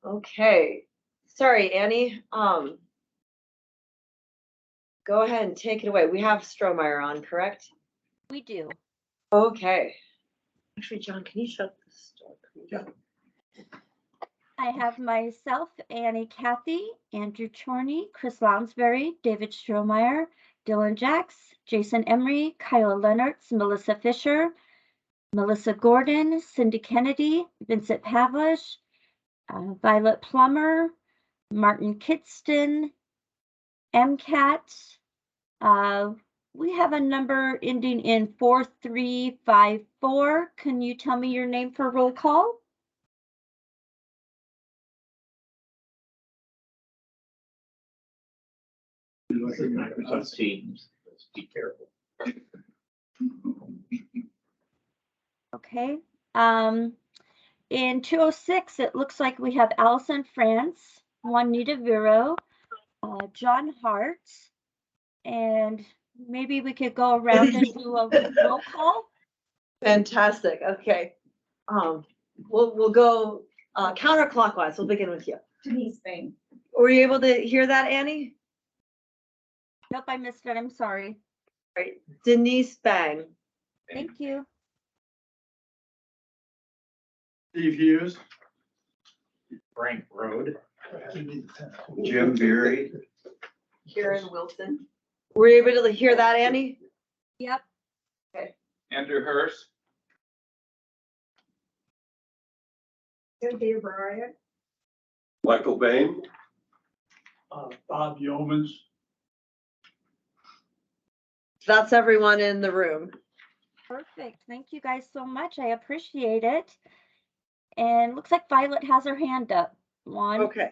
Okay, sorry, Annie. Go ahead and take it away. We have Strohmeyer on, correct? We do. Okay. Actually, John, can you shut this door, please? Yeah. I have myself, Annie Cathy, Andrew Chorney, Chris Lounsbury, David Strohmeyer, Dylan Jacks, Jason Emery, Kyle Lennertz, Melissa Fisher, Melissa Gordon, Cindy Kennedy, Vincent Pavlish, Violet Plummer, Martin Kitston, MCAT. We have a number ending in 4354. Can you tell me your name for roll call? Let's be careful. Okay. In 206, it looks like we have Allison France, Juanita Vero, John Hart, and maybe we could go around and do a roll call. Fantastic. Okay. We'll go counterclockwise. We'll begin with you. Denise Bain. Were you able to hear that, Annie? Nope, I missed it. I'm sorry. All right. Denise Bang. Thank you. Steve Hughes. Frank Road. Jim Beery. Karen Wilson. Were you able to hear that, Annie? Yep. Andrew Hurst. Cynthia Bryant. Michael Bain. Bob Yeomans. That's everyone in the room. Perfect. Thank you guys so much. I appreciate it. And looks like Violet has her hand up. One. Okay.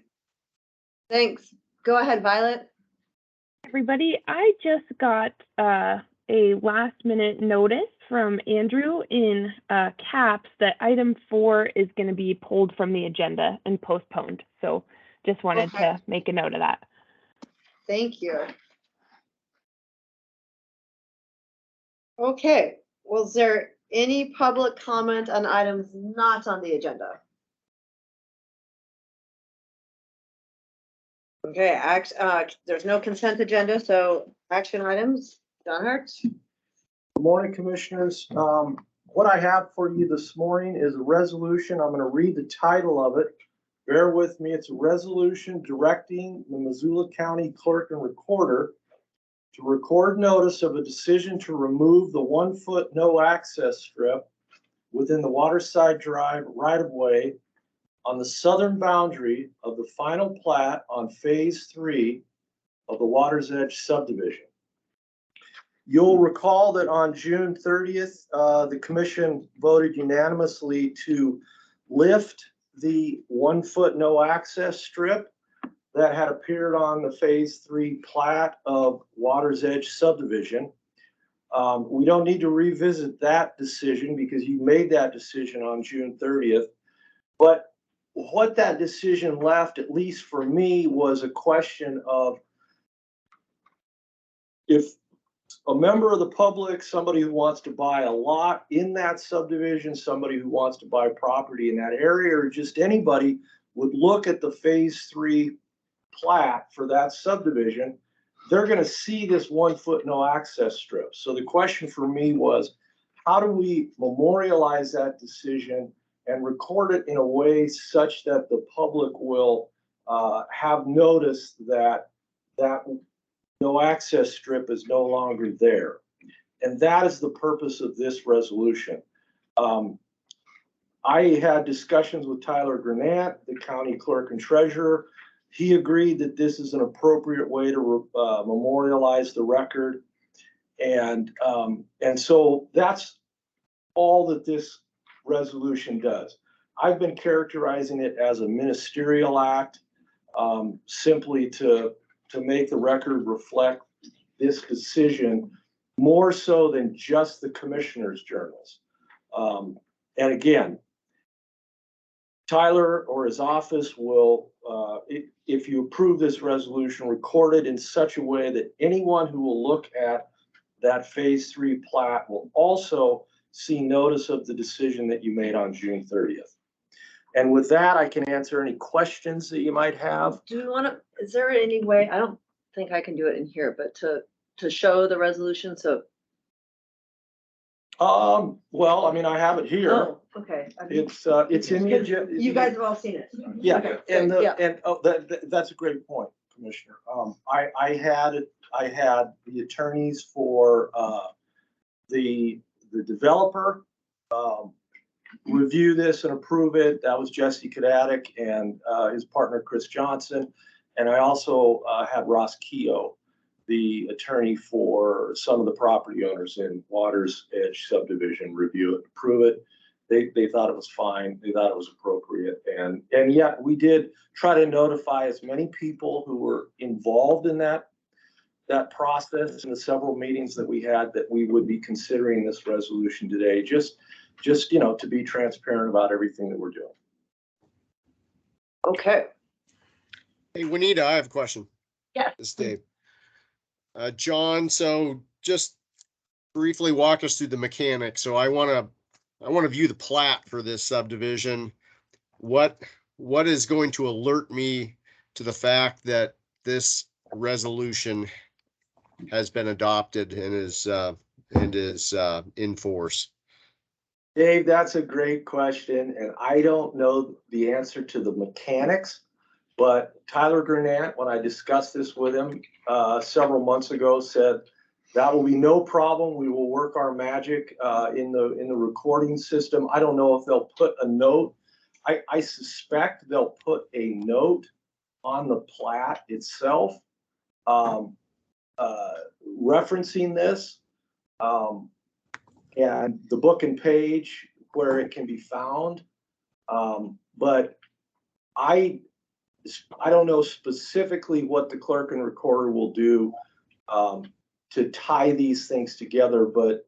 Thanks. Go ahead, Violet. Everybody, I just got a last minute notice from Andrew in CAPS that item 4 is going to be pulled from the agenda and postponed. So just wanted to make a note of that. Thank you. Okay. Was there any public comment on items not on the agenda? Okay, there's no consent agenda, so action items. John Hart. Good morning, Commissioners. What I have for you this morning is a resolution. I'm going to read the title of it. Bear with me. It's a resolution directing the Missoula County Clerk and Recorder to record notice of a decision to remove the 1-foot no access strip within the Waterside Drive right-of-way on the southern boundary of the final plat on Phase 3 of the Water's Edge subdivision. You'll recall that on June 30th, the Commission voted unanimously to lift the 1-foot no access strip that had appeared on the Phase 3 plat of Water's Edge subdivision. We don't need to revisit that decision because you made that decision on June 30th. But what that decision left, at least for me, was a question of if a member of the public, somebody who wants to buy a lot in that subdivision, somebody who wants to buy property in that area, or just anybody would look at the Phase 3 plat for that subdivision, they're going to see this 1-foot no access strip. So the question for me was, how do we memorialize that decision and record it in a way such that the public will have notice that that no access strip is no longer there? And that is the purpose of this resolution. I had discussions with Tyler Granat, the county clerk and treasurer. He agreed that this is an appropriate way to memorialize the record. And so that's all that this resolution does. I've been characterizing it as a ministerial act, simply to make the record reflect this decision more so than just the commissioner's journals. And again, Tyler or his office will, if you approve this resolution, record it in such a way that anyone who will look at that Phase 3 plat will also see notice of the decision that you made on June 30th. And with that, I can answer any questions that you might have. Do we want to, is there any way, I don't think I can do it in here, but to show the resolution, so. Well, I mean, I have it here. Oh, okay. It's in the agenda. You guys have all seen it. Yeah, Okay, and great, yeah. that's a great point, Commissioner. I had the attorneys for the developer review this and approve it. That was Jesse Kadadik and his partner Chris Johnson, and I also had Ross Keogh, the attorney for some of the property owners in Waters Edge subdivision, review it, approve it. They thought it was fine. They thought it was appropriate. And yet we did try to notify as many people who were involved in that process in the several meetings that we had that we would be considering this resolution today, just to be transparent about everything that we're doing. Okay. Hey, Juanita, I have a question. Yeah. This is Dave. John, so just briefly walk us through the mechanics. So I want to view the plat for this subdivision. What is going to alert me to the fact that this resolution has been adopted and is in force? Dave, that's a great question, and I don't know the answer to the mechanics, but Tyler Granat, when I discussed this with him several months ago, said that will be no problem. We will work our magic in the recording system. I don't know if they'll put a note. I suspect they'll put a note on the plat itself referencing this. And the book and page where it can be found. But I don't know specifically what the clerk and recorder will do to tie these things together, but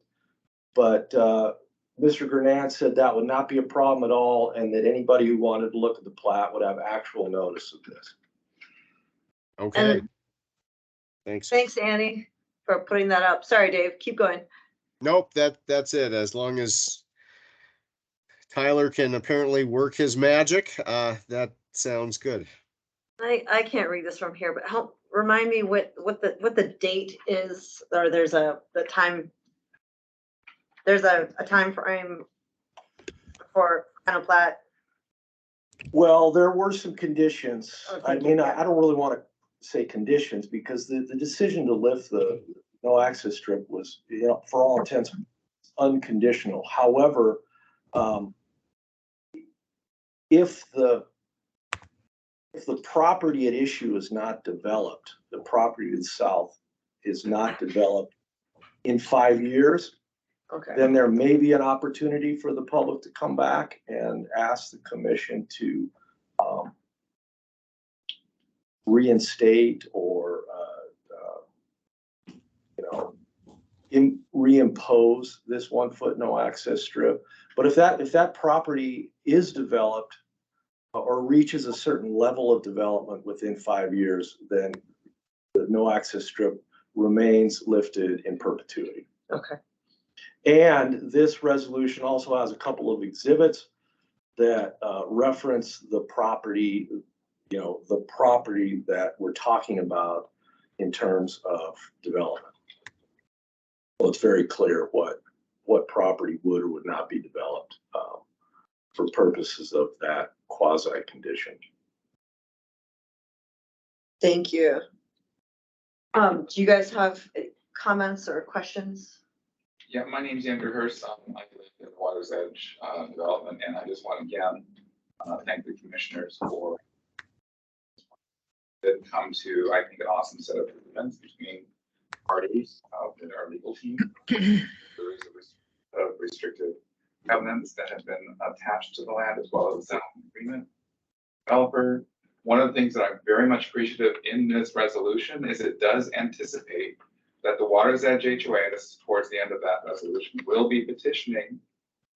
Mr. Granat said that would not be a problem at all, and that anybody who wanted to look at the plat would have actual notice of this. Okay. And Thanks. thanks, Annie, for putting that up. Sorry, Dave, keep going. Nope, that's it. As long as Tyler can apparently work his magic, that sounds good. I can't read this from here, but help remind me what the date is, or there's a time frame for final plat. Well, there were some conditions. Okay, I mean, yeah. I don't really want to say conditions because the decision to lift the no access strip was, for all intents, unconditional. However, if the property at issue is not developed, the property to the south is not developed in 5 years, Okay. then there may be an opportunity for the public to come back and ask the commission to reinstate or reimpose this 1 foot no access strip. But if that property is developed or reaches a certain level of development within 5 years, then the no access strip remains lifted in perpetuity. Okay. And this resolution also has a couple of exhibits that reference the property, the property that we're talking about in terms of development. Well, it's very clear what property would or would not be developed for purposes of that quasi condition. Thank you. Do you guys have comments or questions? Yeah, my name is Andrew Hurst. I live in Waters Edge Development, and I just want to again thank the commissioners for that come to, I think, an awesome set of agreements between parties in our legal team. There is a restrictive covenants that have been attached to the land as well as the settlement agreement. Developer, one of the things that I'm very much appreciative in this resolution is it does anticipate that the Waters Edge HOA, this is towards the end of that resolution, will be petitioning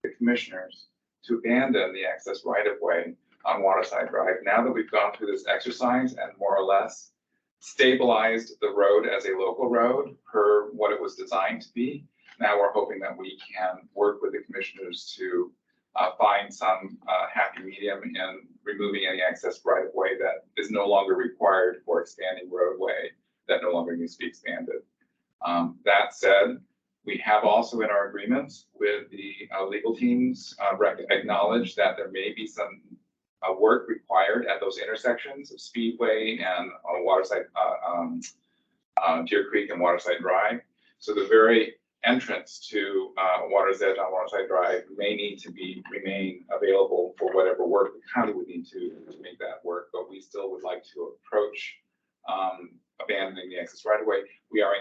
the commissioners to abandon the access right-of-way on Waterside Drive. Now that we've gone through this exercise and more or less stabilized the road as a local road per what it was designed to be, now we're hoping that we can work with the commissioners to find some happy medium in removing any excess right of way that is no longer required for expanding roadway that no longer needs to be expanded. That said, we have also in our agreements with the legal teams acknowledged that there may be some work required at those intersections of Speedway and Waterside, Deer Creek and Waterside Drive. So the very entrance to Water's Edge on Waterside Drive may need to remain available for whatever work the county would need to make that work, but we still would like to approach abandoning the excess right of way. We're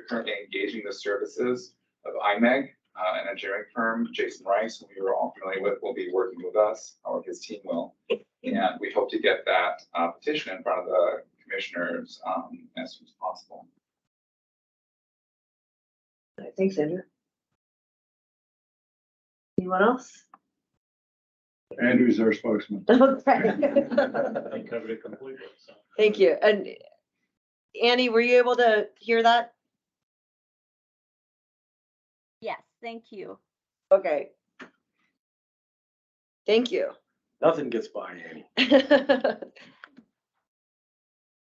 currently engaging the services of IMEG, an engineering firm. Jason Rice, who we are all familiar with, will be working with us, or his team will. And we hope to get that petition in front of the commissioners as soon as possible. Thanks, Andrew. Anyone else? Andrew's our spokesman. Okay. I covered it completely, so. Thank you. And Annie, were you able to hear that? Yes, thank you. Okay. Thank you. Nothing gets by Annie.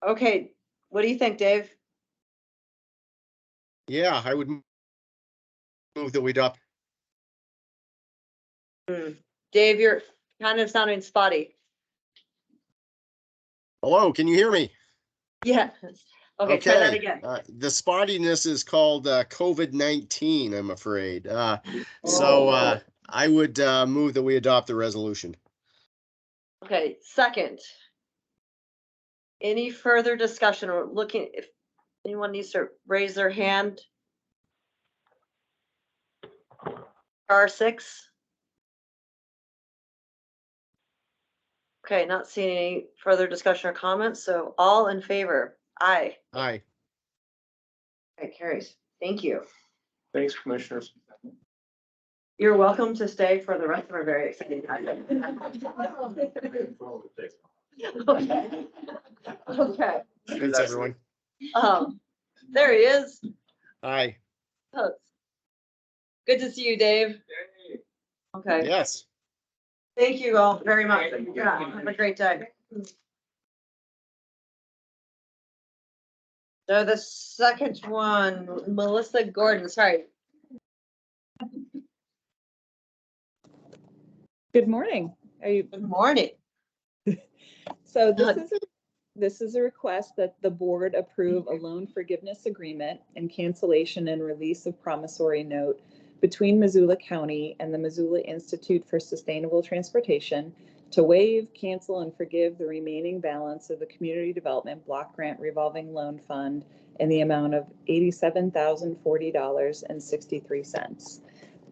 Okay, what do you think, Dave? Yeah, I would move that we adopt. Dave, you're kind of sounding spotty. Hello, can you hear me? Yeah. Okay, try that again. The spottiness is called COVID-19, I'm afraid. I would move that we adopt the resolution. Okay, second. Any further discussion or looking, if anyone needs to raise their hand? R6. Okay, not seeing any further discussion or comments, so all in favor? Aye. Aye. Okay, carries. Thank you. Thanks, commissioners. You're welcome to stay for the rest of our very exciting time. Okay. Okay. Thanks, everyone. There he is. Aye. Oh, good to see you, Dave. Okay. Yes. Thank you all very much. Yeah, have a great day. So the second one, Melissa Gordon, sorry. Good morning. Good morning. So this is a request that the board approve a loan forgiveness agreement and cancellation and release of promissory note between Missoula County and the Missoula Institute for Sustainable Transportation to waive, cancel, and forgive the remaining balance of the Community Development Block Grant Revolving Loan Fund in the amount of $87,040.63.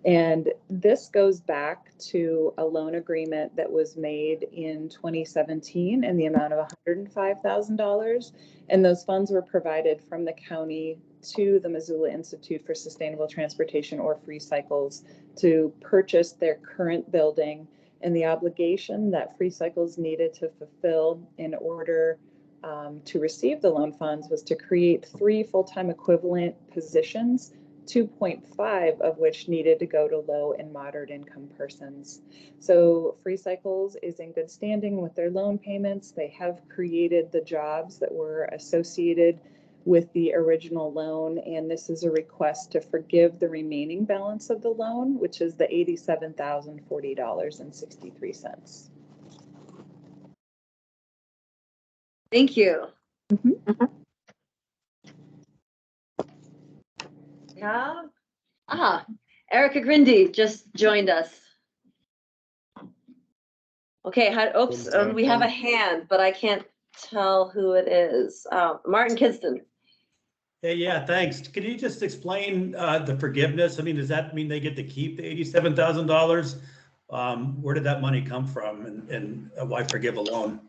And this goes back to a loan agreement that was made in 2017 in the amount of $105,000. And those funds were provided from the county to the Missoula Institute for Sustainable Transportation, or Free Cycles, to purchase their current building. And the obligation that Free Cycles needed to fulfill in order to receive the loan funds was to create 3 full-time equivalent positions, 2.5 of which needed to go to low and moderate income persons. So Free Cycles is in good standing with their loan payments. They have created the jobs that were associated with the original loan, and this is a request to forgive the remaining balance of the loan, which is the $87,040.63. Thank you. Yeah. Erica Grindy just joined us. Okay, oops, we have a hand, but I can't tell who it is. Martin Kidston. Hey, yeah, thanks. Can you just explain the forgiveness? I mean, does that mean they get to keep the $87,000? Where did that money come from, and why forgive a loan?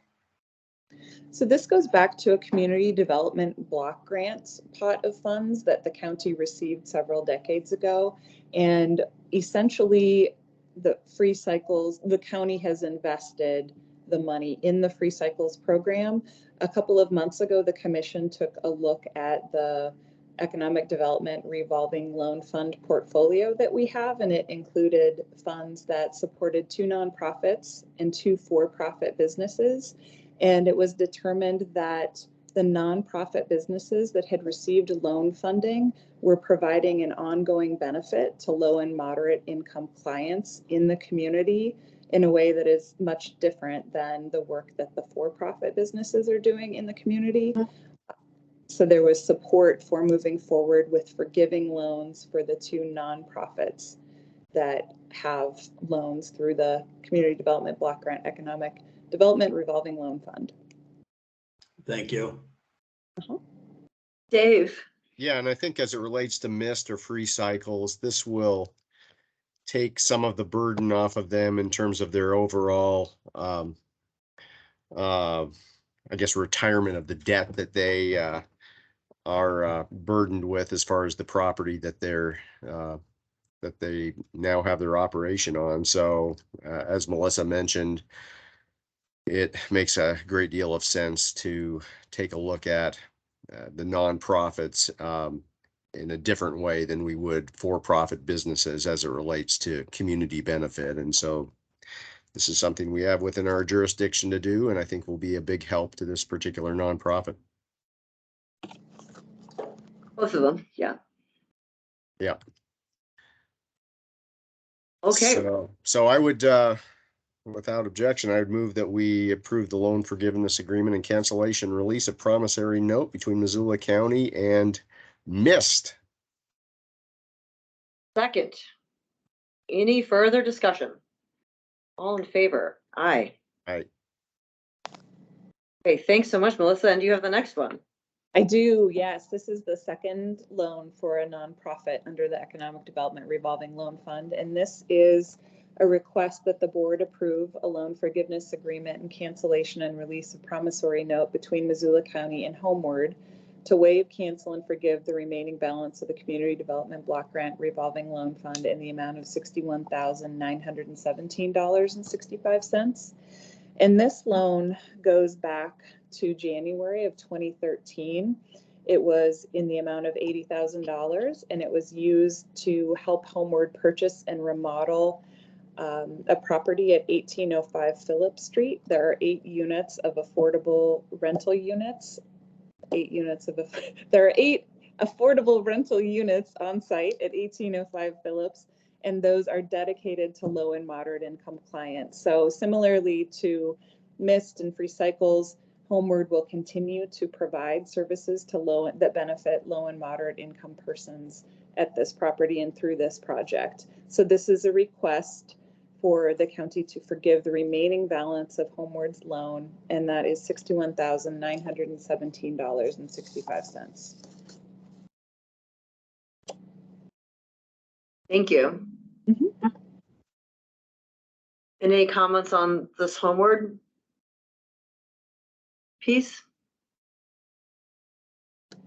So this goes back to a community development block grants pot of funds that the county received several decades ago. And essentially the Free Cycles, the county has invested the money in the Free Cycles program. A couple of months ago, the commission took a look at the economic development revolving loan fund portfolio that we have, and it included funds that supported 2 nonprofits and 2 for-profit businesses. And it was determined that the nonprofit businesses that had received loan funding were providing an ongoing benefit to low and moderate income clients in the community in a way that is much different than the work that the for-profit businesses are doing in the community. So there was support for moving forward with forgiving loans for the 2 nonprofits that have loans through the Community Development Block Grant Economic Development Revolving Loan Fund. Thank you. Dave, Yeah, and I think as it relates to mist or free cycles, this will take some of the burden off of them in terms of their overall, I guess, retirement of the debt that they are burdened with as far as the property that they now have their operation on. So as Melissa mentioned, it makes a great deal of sense to take a look at the nonprofits in a different way than we would for-profit businesses as it relates to community benefit. And so this is something we have within our jurisdiction to do, and I think will be a big help to this particular nonprofit. both of them, yeah. Yeah. Okay, So I would, without objection, I would move that we approve the loan forgiveness agreement and cancellation release of promissory note between Missoula County and MIST. second. Any further discussion? All in favor? Aye. Aye. Okay, thanks so much, Melissa. And you have the next one. I do, yes. This is the second loan for a nonprofit under the Economic Development Revolving Loan Fund. And this is a request that the board approve a loan forgiveness agreement and cancellation and release of promissory note between Missoula County and Homeward to waive, cancel, and forgive the remaining balance of the Community Development Block Grant Revolving Loan Fund in the amount of $61,917.65. And this loan goes back to January of 2013. It was in the amount of $80,000, and it was used to help Homeward purchase and remodel a property at 1805 Phillips Street. There are 8 units of affordable rental units. There are 8 affordable rental units on site at 1805 Phillips, and those are dedicated to low and moderate income clients. So similarly to MIST and Free Cycles, Homeward will continue to provide services to that benefit low and moderate income persons at this property and through this project. So this is a request for the county to forgive the remaining balance of Homeward's loan, and that is $61,917.65. Thank you. Mhm. Any comments on this Homeward piece?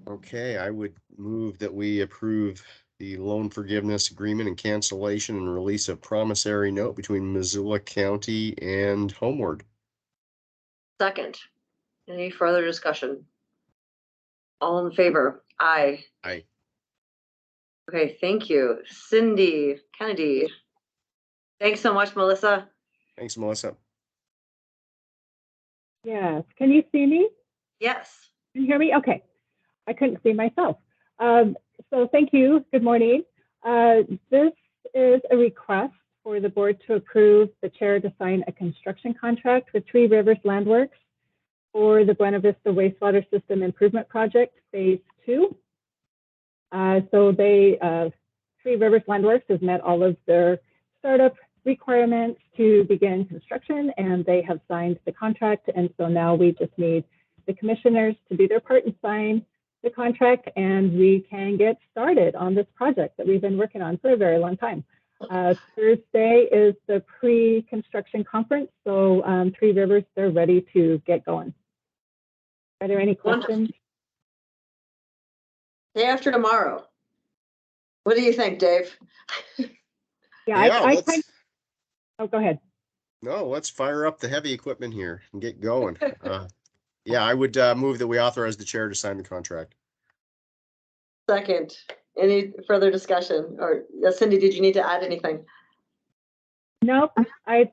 Okay, I would move that we approve the loan forgiveness agreement and cancellation and release of promissory note between Missoula County and Homeward. Second. Any further discussion? All in favor? Aye. Aye. Okay, thank you. Cindy Kennedy. Thanks so much, Melissa. Thanks, Melissa. Yes. Can you see me? Yes. Can you hear me? Okay. I couldn't see myself. So thank you. Good morning. This is a request for the board to approve the chair to sign a construction contract with Three Rivers Landworks for the Buena Vista Wastewater System Improvement Project, Phase 2. So Three Rivers Landworks has met all of their startup requirements to begin construction, and they have signed the contract. And so now we just need the commissioners to do their part and sign the contract, and we can get started on this project that we've been working on for a very long time. Thursday is the pre-construction conference, so Three Rivers, they're ready to get going. Are there any questions? Day after tomorrow. What do you think, Dave? Yeah, oh, go ahead. No, let's fire up the heavy equipment here and get going. Yeah, I would move that we authorize the chair to sign the contract. Second. Any further discussion? Or Cindy, did you need to add anything? Nope, I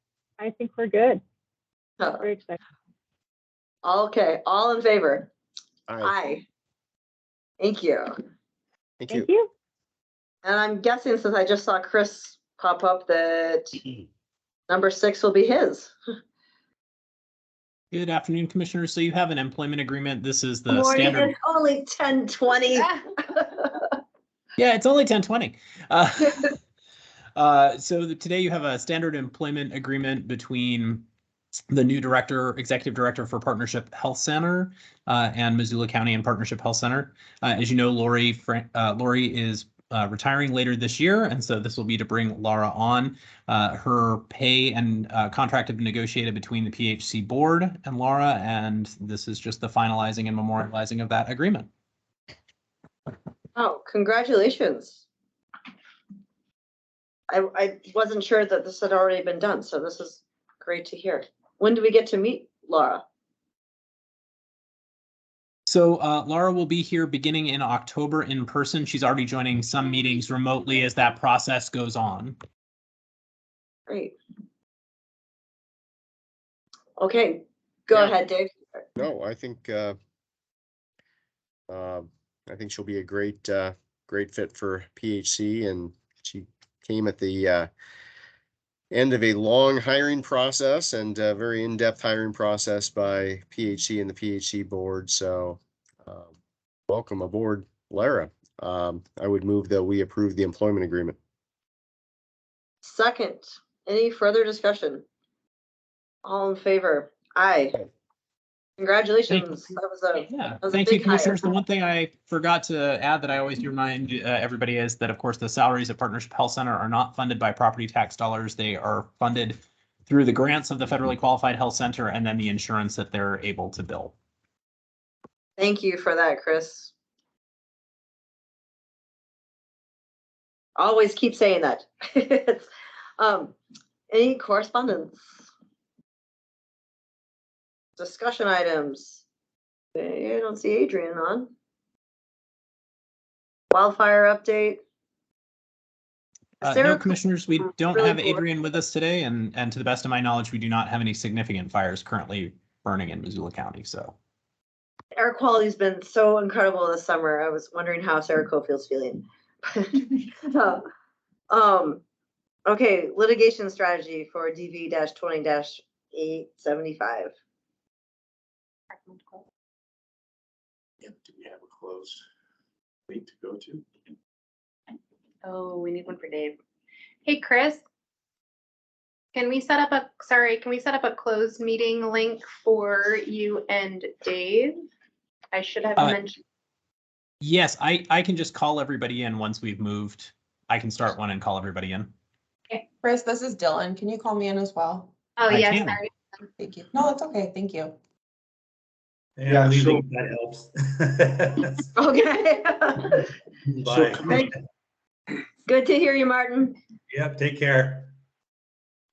think we're good. Oh, Very excited. okay, all in favor? Aye. Aye. Thank you. Thank you. Thank you. And I'm guessing since I just saw Chris pop up that number 6 will be his. Good afternoon, Commissioners. So you have an employment agreement. This is the Morning, standard. it's only 10:20. Yeah, it's only 10:20. So today you have a standard employment agreement between the new executive director for Partnership Health Center and Missoula County and Partnership Health Center. As you know, Lori is retiring later this year, and so this will be to bring Laura on. Her pay and contract have been negotiated between the PHC board and Laura, and this is just the finalizing and memorializing of that agreement. Oh, congratulations. I wasn't sure that this had already been done, so this is great to hear. When do we get to meet Laura? So Laura will be here beginning in October in person. She's already joining some meetings remotely as that process goes on. Great. Okay, go Yeah. ahead, Dave. No, I think she'll be a great fit for PHC, and she came at the end of a long hiring process and a very in-depth hiring process by PHC and the PHC board. So welcome aboard, Lara. I would move that we approve the employment agreement. Second, any further discussion? All in favor? Aye. Congratulations. That was a Thank you, big hire. Commissioners. The one thing I forgot to add that I always remind everybody is that, of course, the salaries at Partnership Health Center are not funded by property tax dollars. They are funded through the grants of the federally qualified health center and then the insurance that they're able to bill. Thank you for that, Chris. Always keep saying that. Any correspondence? Discussion items. I don't see Adrian on. Wildfire update. No, Sarah- Commissioners, we don't really have cool. Adrian with us today, and to the best of my knowledge, we do not have any significant fires currently burning in Missoula County. So Air quality's been so incredible this summer. I was wondering how Sarah Cofield's feeling. Okay, litigation strategy for DV-20-875. Do we have a closed meeting to go to? Oh, we need one for Dave. Hey, Chris. Can we set up a closed meeting link for you and Dave? I should have mentioned. yes, I can just call everybody in once we've moved. I can start one and call everybody in. Okay, Chris, this is Dylan. Can you call me in as well? Oh, I yes, can. sorry. Thank you. No, it's okay. Thank you. Yeah, Yeah, so- that helps. Okay. Bye. Good to hear you, Martin. Yep, take care.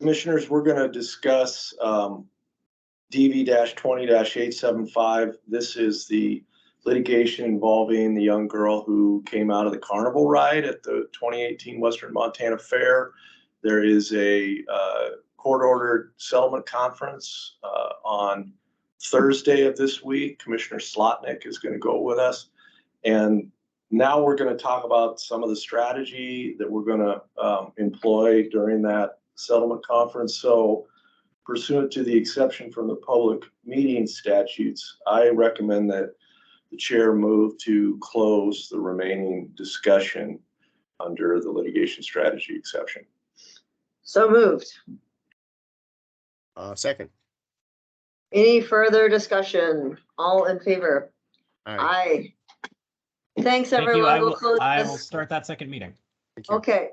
Commissioners, we're going to discuss DV-20-875. This is the litigation involving the young girl who came out of the carnival ride at the 2018 Western Montana Fair. There is a court-ordered settlement conference on Thursday of this week. Commissioner Slotnick is going to go with us. And now we're going to talk about some of the strategy that we're going to employ during that settlement conference. So pursuant to the exception from the public meeting statutes, I recommend that the chair move to close the remaining discussion under the litigation strategy exception. So moved. Second. Any further discussion? All in favor? Aye. Aye. Thanks, Thank you. everyone. I We'll will close I will this. start that second meeting. Thank you. Okay.